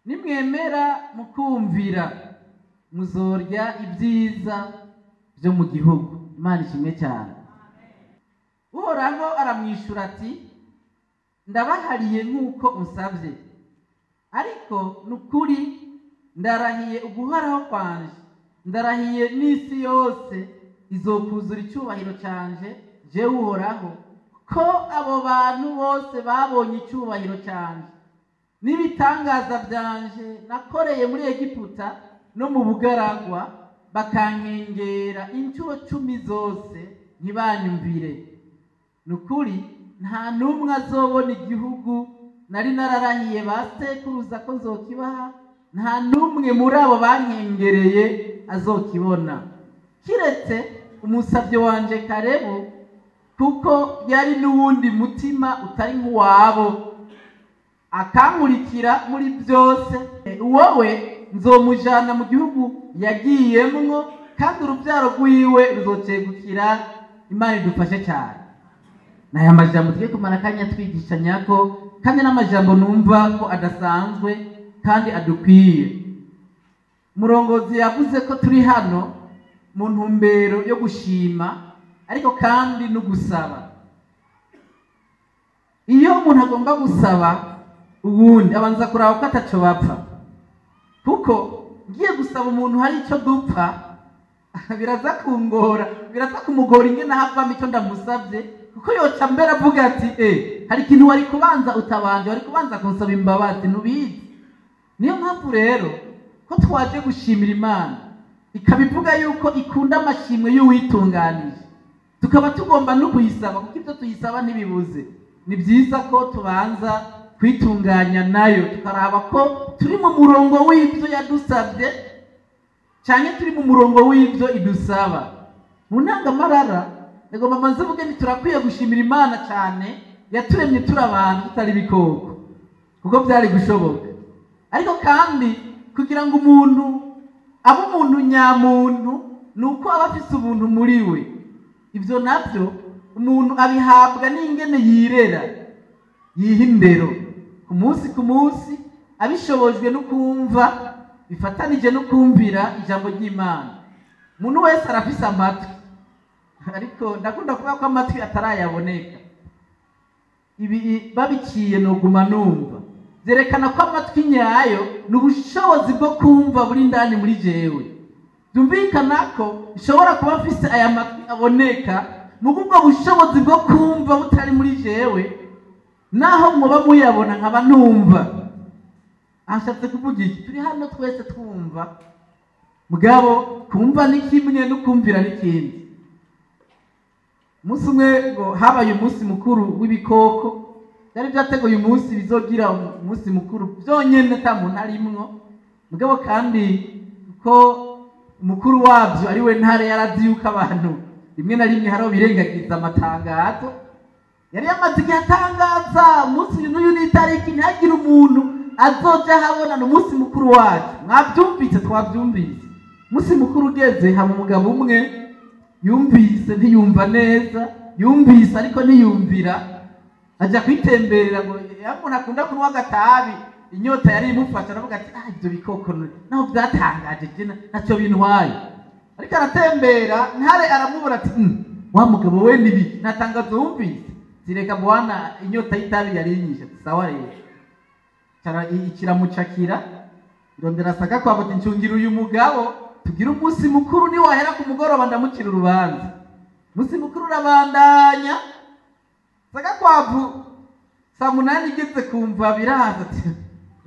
nimwemera mukumvira muzorya ibyiza byo mu gihugu. Imana ishimwe cyane. Uhoraho aramwishyura ati ndabahariye nk'uko unsabye, ariko nukuri ndarahiye uguhoraho kwanje, ndarahiye n'isi yose izokuzura icyubahiro cyanje jewe Uhoraho, ko abo bantu bose babonye icyubahiro cyanje n'ibitangaza byanje nakoreye muri Egiputa no mu bugaragwa, bakankengera inshuro 10 zose ntibanyumvire. Nukuri nta numwe azobona igihugu nari nararahiye ba sekuruza ko nzokibaha, nta numwe muri abo bankengereye azokibona, kiretse umusabye wanje Kalebu, kuko yari n'uwundi mutima utari nk'uwabo, akankurikira muri byose. Wowe nzomujana mu gihugu yagiyemwo, kandi urubyaro rwiwe ruzocegukira. Imana idufashe cyane. Naya majambo tugiye kumara kanya twigishanya ko, kandi n'amajambo numva ko adasanzwe kandi adukwiye. Murongozi yavuze ko turi hano mu ntumbero yo gushima, ariko kandi no gusaba. Iyo umuntu agomba gusaba ubundi abanza kuraba ko ataco bapfa, kuko ngiye gusaba umuntu hari icyo dupfa biraza kungora, biraza kumugora ingene havamo icyo ndamusabye, kuko yoca mbere avuga ati hari ikintu wari kubanza utabanje, wari kubanza kunsaba imbabazi nubizi. Niyo mpamvu rero ko twaje gushimira Imana, ikabivuga yuko ikunda amashimwe y'uwitunganije, tukaba tugomba no kuyisaba, kuko ibyo tuyisaba ntibibuze. Ni byiza ko tubanza kwitunganya nayo, tukaraba ko turi mu murongo w'ibyo yadusabye cyane turi mu murongo w'ibyo idusaba. Mu ntangamarara ngomba maze vuge ni turakwiye gushimira Imana cyane, yaturemye turi abantu tutari bikoko, kuko byari gushoboka. Ariko kandi kugira ngo umuntu abe umuntu nyamuntu, nuko aba afise ubuntu muri we. Ibyo nabyo umuntu abihabwa n'ingene yirera, yihindero ku munsi abishobojwe no kumva, bifatanije no kumvira ijambo ry'Imana. Umuntu wese arafise amatwi, ariko ndakunda kuvuga ko amatwi atarayaboneka. Ibi babiciye no guma numva, zerekana ko amatwi nyayo n'ubushobozi bwo kumva buri ndani muri jewe. Byumvikana ko ishobora kuba afise aya matwi aboneka, mugubwo bushobozi bwo kumva butari muri jewe, naho muba muyabona nkaba numva. Ashatse kuvuga iki? Turi hano twese twumva, mugabo kumva ni kimwe no kumvira n'ikindi. Umunsi umwe ngo habaye umunsi mukuru w'ibikoko, byari byateguye uyu munsi bizogira umunsi mukuru byonyene ata muntu arimwo, mugabo kandi ko umukuru wabyo ari we Ntare yarazi yuko abantu rimwe na rimwe haro birengagiza amatangazo. Yari yamaze igihe atangaza umunsi n'uyu n'itariki ntihagire umuntu azoja habona n'umunsi mukuru wacu. Mwabyumvise? Twabyumvise. Umunsi mukuru ugeze, hama umugabo umwe yumvise ntiyumva neza, yumvise ariko ntiyumvira, aja kwitemberera ngo umuntu akunda kunywa agatabi, inyota yari imufasha, aravuga ati ibyo bikoko naho byatangaje je ntacyo bintwaye. Ariko aratembera, Ntare aramubura ati wa mugabo we nibi natangazo wumvise? Zireka bwana, inyota y'itabi yari inyishe. Sawa rero, cara ikiramucakira, irondera saka kwa bati ncungira uyu mugabo, tugira umunsi mukuru ni wahera ku mugoroba ndamukira urubanza. Umunsi mukuru urabandanya, saka kwavu saa 8 igeze kumva biraza ati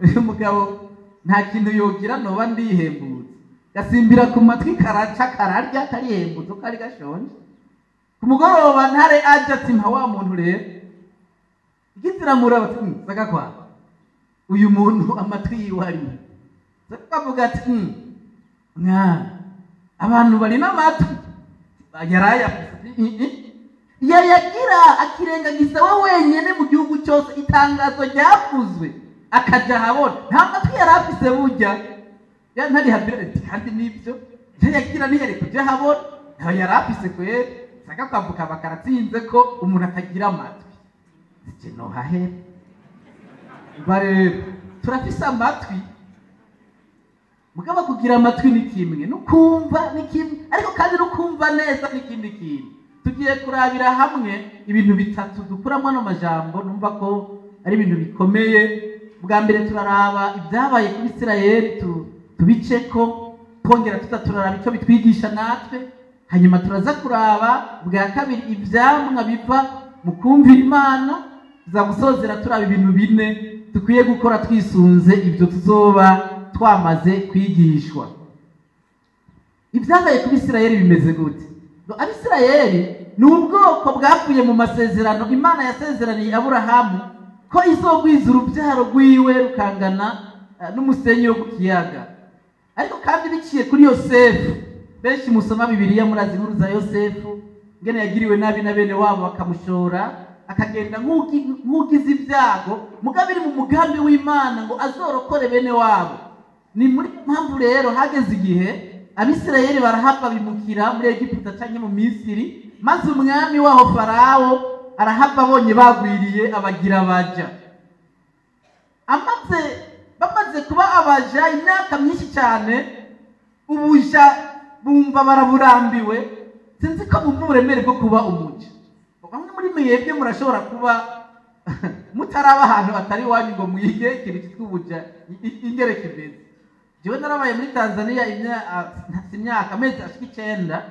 uyu mugabo nta kintu yogira, noba ndihembutse. Gasimbira ku matwi karaca kararya karihembutse uko ari gashonje. Ku mugoroba Ntare aje ati mpa wa muntu rero, igiziramura bati saka kwa uyu muntu amatwi yiwe ari. Saka avuga ati abantu bari n'amatwi yaraya yagira akirengagiza we wenyene mu gihugu cyose itangazo ryavuzwe akaja habona, nta matwi yari afise burya. Ya Ntare habira ati kandi nibyo yagira niyere kuja habona, nta yari afise kwere. Saka kwavuka bakaratsinze ko umuntu atagira amatwi. No hahera. Bare turafise amatwi mugabo kugira amatwi ni kimwe, nukumva ni kimwe, ariko kandi nukumva neza n'ikindi kintu. Tugiye kurabira hamwe ibintu bitatu dukuramo no majambo numva ko ari ibintu bikomeye. Bwa mbere turaraba ibyabaye kuri Isirayeli tubiceko, twongera turaraba icyo bitwigisha natwe, hanyuma turaza kuraba bwa kabiri ivyamwa biva mu kumvira Imana, za gusozera turaba ibintu bine dukwiye gukora twisunze ibyo tuzoba twamaze kwigishwa. Ibyabaye kuri Isirayeli bimeze gute? Abisirayeli ni ubwoko bwavuye mu masezerano Imana yasezeraniye Aburahamu ko izogwiza urubyaro rwiwe rukangana n'umusenyi wo ku kiyaga. Ariko kandi biciye kuri Yosefu, benshi musoma Bibiliya murazi inkuru za Yosefu, ngene yagiriwe nabi na bene wabo bakamushora, akagenda nk'ugize ibyago, mugabiri mu mugambi w'Imana ngo azorokore bene wabo. Ni muri mpamvu rero hageze igihe Abisirayeli barahava bimukira muri Egiputa canke mu Misiri, maze umwami waho Farawo arahava abonye bagwiriye abagira abaja. Bamaze kuba abaja imyaka myinshi cyane, ubuja bumva baraburambiwe. Sinzi ko bumva uburemere bwo kuba umuja. Bamwe muri mwebwe murashobora kuba mutaraba ahantu atari wanyu ngo mwige ikintu cyitwa ubuja ingereke beza. Jewe narabaye muri Tanzania imyaka amezi ashika 9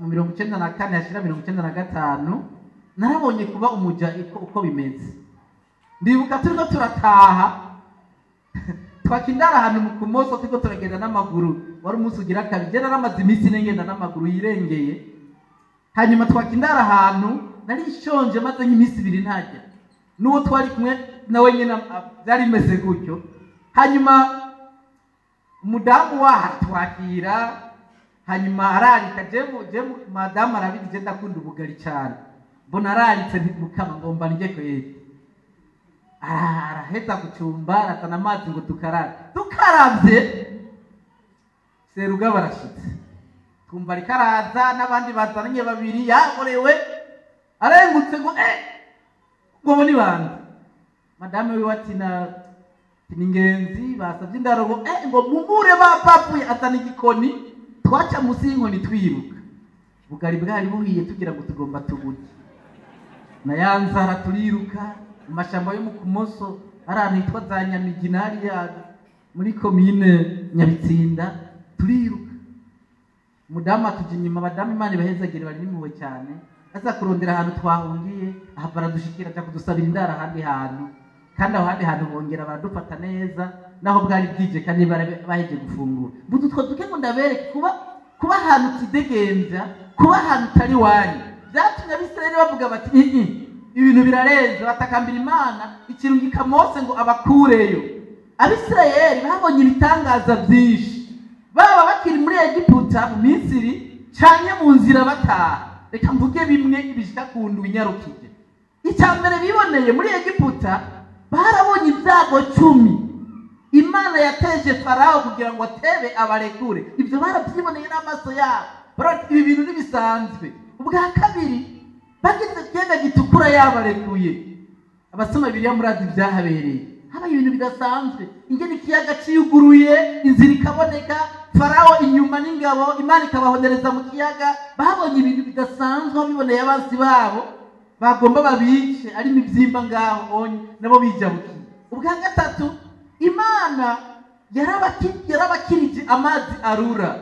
mu 1994 hashira 1995, narabonye kuba umuja uko bimeze. Ndibuka turiko turataha twakindara ahantu mu Kumoso, turiko turagenda n'amaguru, wari umunsi ugira kabiri, je naramaze iminsi ngenda n'amaguru yirengeye. Hanyuma twakindara ahantu nari shonje maze nk'iminsi 2 ntajya, n'uwo twari kumwe nawe nyine byari bimeze gutyo. Hanyuma umudamu waha twakira, hanyuma ararika, je madamu arabizi ndakunda ubugari cyane, mbona araritse ntimukama ngomba nje kweri. Araheza gucumba aratana amazi ngo tukarabye, Seruga barashitse, twumva rikaraza n'abandi bazanye babiri, yakorewe arengutse ngo ni bande. Madame wiwe ati n'ingenzi basavye indaro ngo mumure bapapuye, atana igikoni, twaca musi y'inkoni twiruka. Bugari bwari buhiye tugira ngo tugomba tuburye, na yanzara turiruka mu mashamba yo mu Kumoso, arantu hitwa za Nyamiginari muri komine Nyabitsinda, turiruka. Mudamu atuje inyuma, badamu Imana ibahezagire bari nimuwe cyane, aza kurondera ahantu twahungiye, aha baradushikira aja kudusabira indaro ahandi hantu, kandi aho handi hantu bongera baradufata neza, naho bwari bwije kandi baheje gufungura. Budu two duke ngo ndabereke kuba ahantu tidegembya, kuba ahantu utari wanyu, byatumye Abisirayeli bavuga bati ibintu birarenze, batakambira Imana ikirungika Mose ngo abakureyo. Abisirayeli babonye ibitangaza byinshi, baba bakiri muri Egiputa mu Misiri canke mu nzira bataha. Reka mvuge bimwe ibishika kundu binyarukije. Icyambere biboneye muri Egiputa, barabonye ibyago 10 Imana yateje Farawo kugira ngo atebe abarekure. Ibyo barabyiboneye n'amaso yabo, ibi bintu nibisanzwe. Ubwa kabiri bagize ikiyaga gitukura yabarekuye. Abasoma Bibiliya murazi byahabereye, habaye ibintu bidasanzwe. Ingene ikiyaga ciyuguruye, inzira ikaboneka, Farawo inyuma n'ingabo, Imana ikabahonereza mu kiyaga. Babonye ibintu bidasanzwe, biboneye abansi babo bagomba babice, ari imibyimba ngaho onye nabo bijabukiye. Ubwa gatatu Imana yarabakirije amazi arura.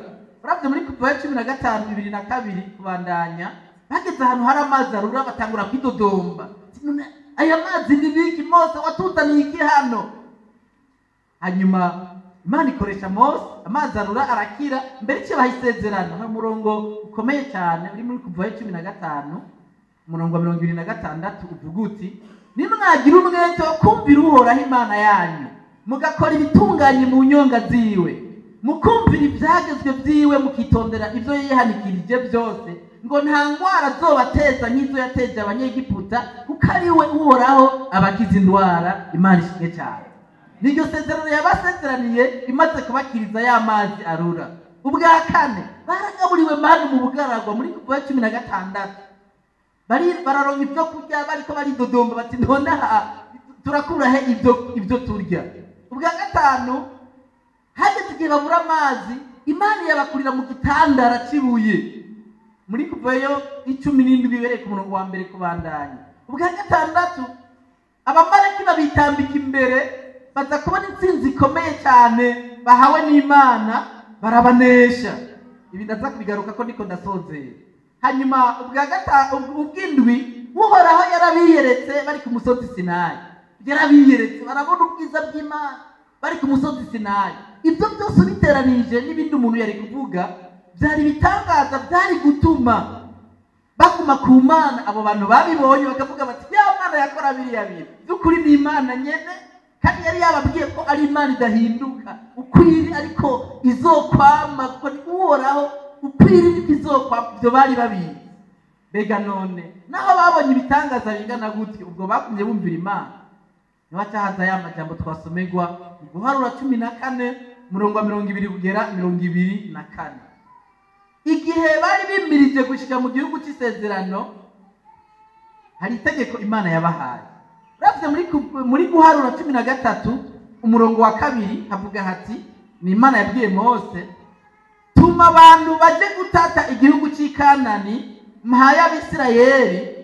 Uravye muri Kuva 15:22 kubandanya, bageze ahantu hari amazi arura batangura kwidodomba, aya mazi ni biki Mose watuzaniye iki hano? Hanyuma Imana ikoresha Mose, amazi arura arakira. Mbere cyo bahisezerana hari umurongo ukomeye cyane uri muri Kuva 15 umurongo wa 26 uvuga uti, nimwagira umwete wo kumvira Uhoraho Imana yanyu, mugakora ibitunganye mu nyonga ziwe, mukumvira ibyagezwe byiwe, mukitondera ibyo yihanikirije byose, ngo nta ndwara zobateza nk'izo yateje Abanyegiputa, kuko ari we Uhoraho abakiza indwara. Imana ishimwe cyane. Niryo sezerano yabasezeraniye imaze kubakiriza ya mazi arura. Ubwa kane baragaburiwe manu mu bugaragwa muri Kuva 16, bararonka ibyo kurya, bariko baridodomba bati none turakura he ibyo turya. Ubwa gatanu hageze igihe babura amazi, Imana yabakurira mu gitandara cy'ibuye. Muri Kuvayo 17 bereye ku murongo wa mbere kubandanya. Ubwa gatandatu abamareki babitambika imbere, baza kubona intsinzi ikomeye cyane bahawe n'Imana, barabanesha. Ibi ndaza kubigaruka ko niko ndasozeye. Hanyuma ubw'indwi Uhoraho yarabiyeretse bari ku musozi Sinayi. Yarabiyeretse barabona ubwiza bw'Imana bari ku musozi Sinayi. Ibyo byose biteranije n'ibindi umuntu yari kuvuga, byari bitangaza, byari gutuma baguma ku Mana. Abo bantu babibonye bakavuga bati ya Mana yakora biriya bintu by'ukuri ni Imana nyene, kandi yari yababwiye ko ari Imana idahinduka, ukwiri ariko izokwama, kuko ni Uhoraho ukwiri niko izokwama. Ibyo bari babizi. Mbega none naho babonye ibitangaza bingana gutyo, ubwo bakumye bumvira Imana. Niho cyahaza ya majambo twasomerwa mu Guharura 14 umurongo wa 20 kugera 24. Igihe bari bimirije gushika mu gihugu cy'isezerano, hari itegeko Imana yabahaye. Ravye muri Guharura 13 umurongo wa 2 havuga hati, ni Imana yabwiye Mose, tuma abantu baje gutata igihugu cy'Ikanani mpaye Abisirayeli,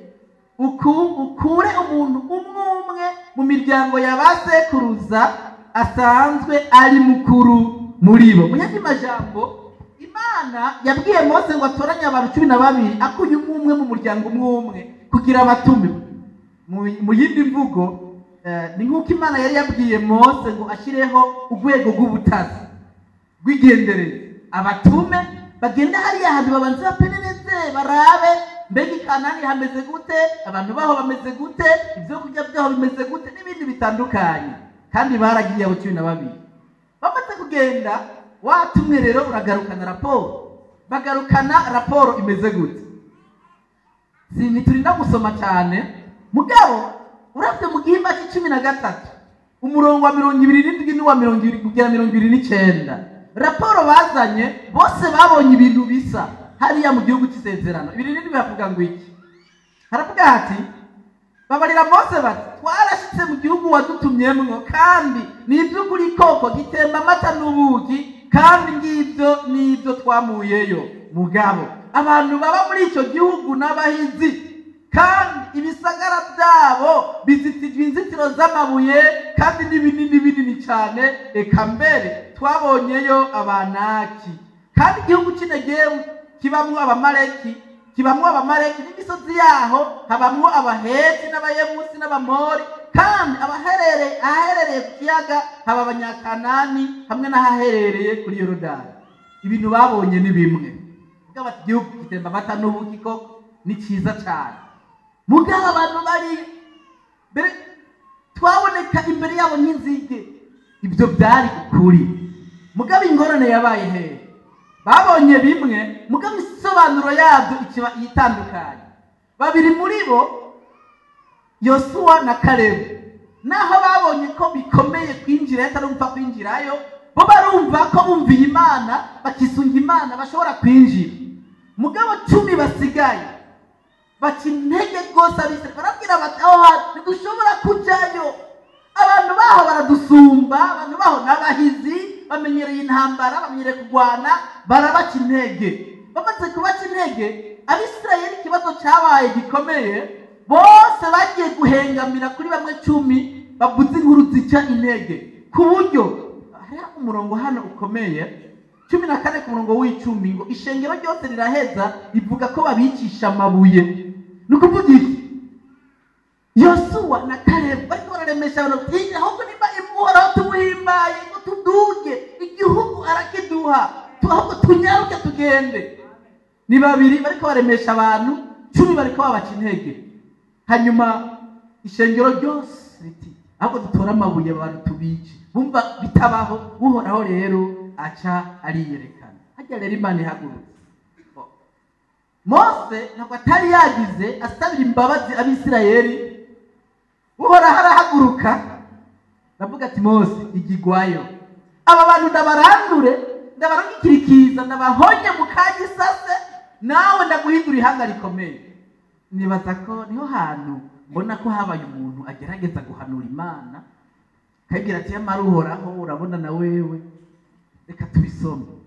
ukure umuntu umwe mu miryango y'abasekuruza asanzwe ari mukuru muri bo. Mu yandi majambo, Imana yabwiye Mose ngo atoranye abantu 12 akuye umwe mu muryango umwe kugira abatume. Mu yindi mvugo, ni nk'uko Imana yari yabwiye Mose ngo ashireho urwego rw'ubutazi rw'igendereza, abatume bagenda hariya hantu babanze bapeneneze, barabe mbega Ikanani hameze gute, abantu baho bameze gute, ibyo kurya byaho bimeze gute, n'ibindi bitandukanye. Kandi baragiye abo 12. Bamaze kugenda, watumwe rero uragarukana raporo. Bagarukana raporo imeze gute? Siniturinda gusoma cyane, mugabo uravye mu gihimba c'13 umurongo wa 27 n'uwa 20 kugera 29, raporo bazanye bose babonye ibintu bisa hariya mu gihugu cy'isezerano. Ibiri nindi bavuga ngo iki? Haravuga hati, babarira Mose bati, twarashitse mu gihugu wadutumyemwo, kandi n'ivy'ukuri koko gitemba amata n'ubuki, kandi ngibyo n'ibyo twamuyeyo. Mugabo abantu baba muri icyo gihugu n'abahizi, kandi ibisagara byabo bizitijwe inzitiro z'amabuye, kandi n'ibinini cyane. Eka mbere twabonyeyo Abanaki, kandi igihugu cy'Inegebu kibamwo Abamaleki, n'imisozi yaho habamwo Abaheti n'Abayebusi n'Abamori, kandi ahaherereye ku kiyaga haba Abanyakanani hamwe n'ahaherereye kuri Yorodani. Ibintu babonye ni bimwe. Mugabo ati igihugu gitemba amata n'ubuki koko ni cyiza cyane. Mugabo abantu bari mbere twaboneka imbere yabo nk'inzige. Ibyo byari ukuri. Mugabo ingorane yabaye hehe? Babonye bimwe, mugabo isobanuro yabyo ikiba yitandukanye. Babiri muri bo, Yosuwa na Kalebu, naho babonye ko bikomeye kwinjira atarumva kwinjirayo, bo barumva ko bumviye Imana, bakisunga Imana bashobora kwinjira. Mugabo 10 basigaye baca intege rwose Abisirayeli, barabwira bati aho ntidushobora kujayo, abantu baho baradusumba, abantu baho n'abahizi bamenyereye intambara, bamenyereye kurwana, barabaca intege. Bamaze kubaca intege, Abisirayeli ikibazo cyabaye gikomeye, bose bagiye guhengamira kuri bamwe 10 bavuze inkuru zica intege, ku buryo hari umurongo hano ukomeye 14 ku murongo w'10 ngo ishengero ryose riraheza rivuga ko babicisha amabuye. Nukuvuga iki? Yosuwa na Kalebu bariko bararemesha abantu, ahubwo nimba Uhoraho tumuhimbaye ngo tuduge, igihugu arakiduha, ahubwo tunyaruke tugende. Ni babiri bariko baremesha abantu, 10 bariko babaca intege. Hanyuma ishengero ryose riti ahubwo dutora amabuye abantu tubice. Bumva bitabaho, Uhoraho rero aca ariyerekana. Hajya rero Imana ihagurutse. Mose ntabwo atari yagize asabira imbabazi Abisirayeli. Uhoraho arahaguruka, ndavuga ati Mose igigwayo, aba bantu ndabarandure, ndabarungikirikiza, ndabahonye mu kagisase, nawe ndaguhindura ihanga rikomeye. Nibaza ko niho hantu mbona ko habaye umuntu agerageza guhanura Imana, kabwira ati yamara Uhoraho urabona na wewe dusome